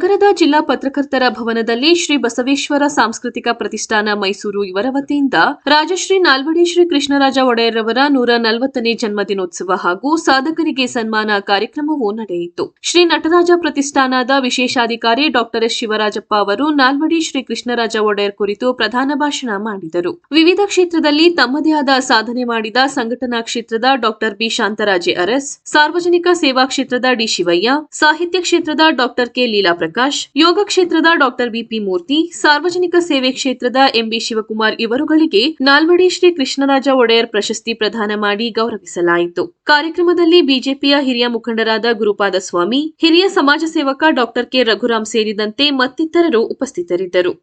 ನಗರದ ಜಿಲ್ಲಾ ಪತ್ರಕರ್ತರ ಭವನದಲ್ಲಿ ಶ್ರೀ ಬಸವೇಶ್ವರ ಸಾಂಸ್ಕೃತಿಕ ಪ್ರತಿಷ್ಠಾನ ಮೈಸೂರು ಇವರ ವತಿಯಿಂದ ರಾಜಶ್ರೀ ನಾಲ್ವಡಿ ಶ್ರೀ ಕೃಷ್ಣರಾಜ ಒಡೆಯರ್ ಅವರ 140ನೇ ಜನ್ಮದಿನೋತ್ಸವ ಹಾಗೂ ಸಾಧಕರಿಗೆ ಸನ್ಮಾನ ಕಾರ್ಯಕ್ರಮವು ನಡೆಯಿತು. ಶ್ರೀ ನಟರಾಜ ಪ್ರತಿಷ್ಠಾನದ ವಿಶೇಷಾಧಿಕಾರಿ ಡಾಕ್ಟರ್ ಎಸ್ ಶಿವರಾಜಪ್ಪ ಅವರು ನಾಲ್ವಡಿ ಶ್ರೀ ಕೃಷ್ಣರಾಜ ಒಡೆಯರ್ ಕುರಿತು ಪ್ರಧಾನ ಭಾಷಣ ಮಾಡಿದರು. ವಿವಿಧ ಕ್ಷೇತ್ರದಲ್ಲಿ ತಮ್ಮದೇ ಆದ ಸಾಧನೆ ಮಾಡಿದ ಸಂಘಟನಾ ಕ್ಷೇತ್ರದ ಡಾಕ್ಟರ್ ಬಿ ಶಾಂತರಾಜೆ ಅರಸ್, ಸಾರ್ವಜನಿಕ ಸೇವಾ ಕ್ಷೇತ್ರದ ಡಿ ಶಿವಯ್ಯ, ಸಾಹಿತ್ಯ ಕ್ಷೇತ್ರದ ಡಾಕ್ಟರ್ ಕೆ ಲೀಲಾ ಪ್ರಕಾಶ್, ಯೋಗ ಕ್ಷೇತ್ರದ ಡಾಕ್ಟರ್ ಬಿಪಿ ಮೂರ್ತಿ, ಸಾರ್ವಜನಿಕ ಸೇವೆ ಕ್ಷೇತ್ರದ ಎಂಬಿ ಶಿವಕುಮಾರ್ ಇವರುಗಳಿಗೆ ನಾಲ್ವಡಿ ಶ್ರೀ ಕೃಷ್ಣರಾಜ ಒಡೆಯರ್ ಪ್ರಶಸ್ತಿ ಪ್ರದಾನ ಮಾಡಿ ಗೌರವಿಸಲಾಯಿತು. ಕಾರ್ಯಕ್ರಮದಲ್ಲಿ ಬಿಜೆಪಿಯ ಹಿರಿಯ ಮುಖಂಡರಾದ ಗುರುಪಾದ ಸ್ವಾಮಿ, ಹಿರಿಯ ಸಮಾಜ ಸೇವಕ ಡಾಕ್ಟರ್ ಕೆ ರಘುರಾಮ್ ಸೇರಿದಂತೆ ಮತ್ತಿತರರು ಉಪಸ್ಥಿತರಿದ್ದರು.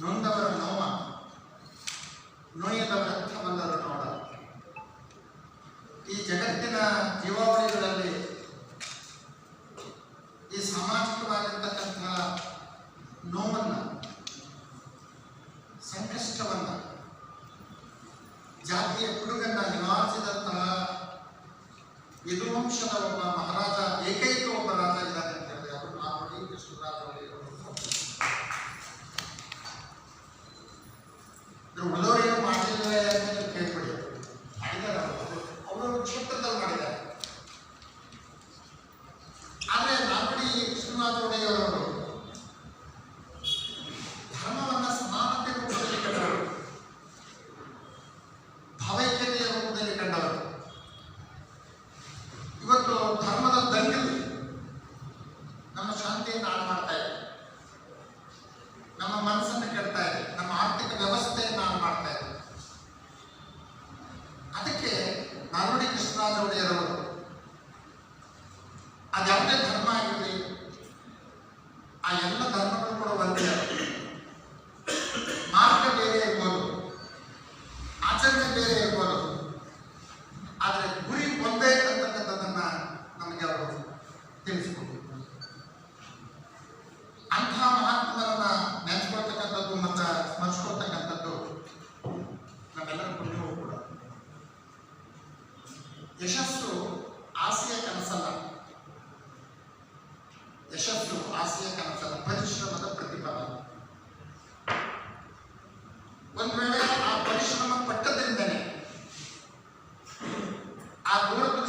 ನೊಂದವರ ನೋವ ನುಣಿಯದವರ ಬಂದರು ನೋಡ. ಈ ಜಗತ್ತಿನ ಜೀವಾವಳಿಗಳಲ್ಲಿ ಈ ಸಾಮಾಜಿಕವಾಗಿರ್ತಕ್ಕಂತಹ ನೋವನ್ನು, ಸಂಕಷ್ಟವನ್ನ, ಜಾತಿಯ ಕುಡುಗನ್ನ ನಿವಾರಿಸಿದಂತಹ ಯದುವಂಶದ ಒಬ್ಬ ಮಹಾರಾಜ, ಏಕೈಕ ಒಬ್ಬ ರಾಜ ಇದ್ದಾರೆ ಅಂತ ಹೇಳಿದ್ರೆ ಅವರು ನಾಲ್ವಡಿ ಕೃಷ್ಣರಾಜ ಒಡೆಯರ್. ಉಳಿದವರೇನು ಮಾಡಲಿಲ್ಲ ಅಂತ ಕೇಳ್ಬಿಡಿ, ಮಾಡಿದ್ದಾರೆ. ಅವರು ಕ್ಷೇತ್ರದಲ್ಲಿ ಮಾಡಿದ್ದಾರೆ. ಆದರೆ ನಾಲ್ವಡಿ ಕೃಷ್ಣರಾಜ ಒಡೆಯರ್ ಅವರು ಧರ್ಮವನ್ನ ಸಮಾನತೆ ರೂಪದಲ್ಲಿ ಕಂಡವರು, ಭಾವೈಕ್ಯತೆಯ ರೂಪದಲ್ಲಿ ಕಂಡವರು. ಇವತ್ತು ಧರ್ಮದ ದಂಗಲ್ಲಿ ನಮ್ಮ ಶಾಂತಿಯನ್ನು ಹಾಳು ಮಾಡ್ತಾ ಇದೆ, ನಮ್ಮ ಮನಸ್ಸನ್ನು ಕೆಡ್ತಾ ಇದೆ, ನಮ್ಮ ಆರ್ಥಿಕ ವ್ಯವಸ್ಥೆಯನ್ನು ಹಾಳು ಮಾಡ್ತಾ ಇದೆ. ಅದಕ್ಕೆ ನಾಲ್ವಡಿ ಕೃಷ್ಣರಾಜ ಒಡೆಯರ್ ಅವರು ಅದ್ಯಾವುದೇ ಧರ್ಮ ಆಗಿರಲಿ, ಆ ಎಲ್ಲ ಧರ್ಮಗಳು ಕೂಡ ಒಂದೇ. ಮಾರ್ಗ ಬೇರೆ ಇರ್ಬೋದು, ಆಚರಣೆ ಬೇರೆ ಇರ್ಬೋದು, ಆದರೆ ಗುರಿ ಒಂದೇ ಅಂತಕ್ಕಂಥದ್ದನ್ನ ನಮಗೆ ಅವರು ತಿಳಿಸ್ಕೊಡ್ತಾರೆ. ಅಂತಹ ಮಹಾತ್ಮರನ್ನ ನೆನೆಸ್ಕೊಳ್ತಕ್ಕಂಥದ್ದು ಮತ್ತು ಸ್ಮರಿಸ್ಕೊಳ್ತಕ್ಕಂಥದ್ದು ನಮ್ಮೆಲ್ಲರ ಪುಣ್ಯವೂ ಕೂಡ. ಯಶಸ್ಸು ಆಸೆಯ ಕನಸಲ್ಲ, ಯಶಸ್ಸು ಆಸೆಯ ಕನಸಲ್ಲ, ಪರಿಶ್ರಮದ ಪ್ರತಿಫಲ. ಒಂದು ವೇಳೆ ಆ ಪರಿಶ್ರಮ ಪಟ್ಟದ್ರಿಂದನೇ ಆ ದೂರದ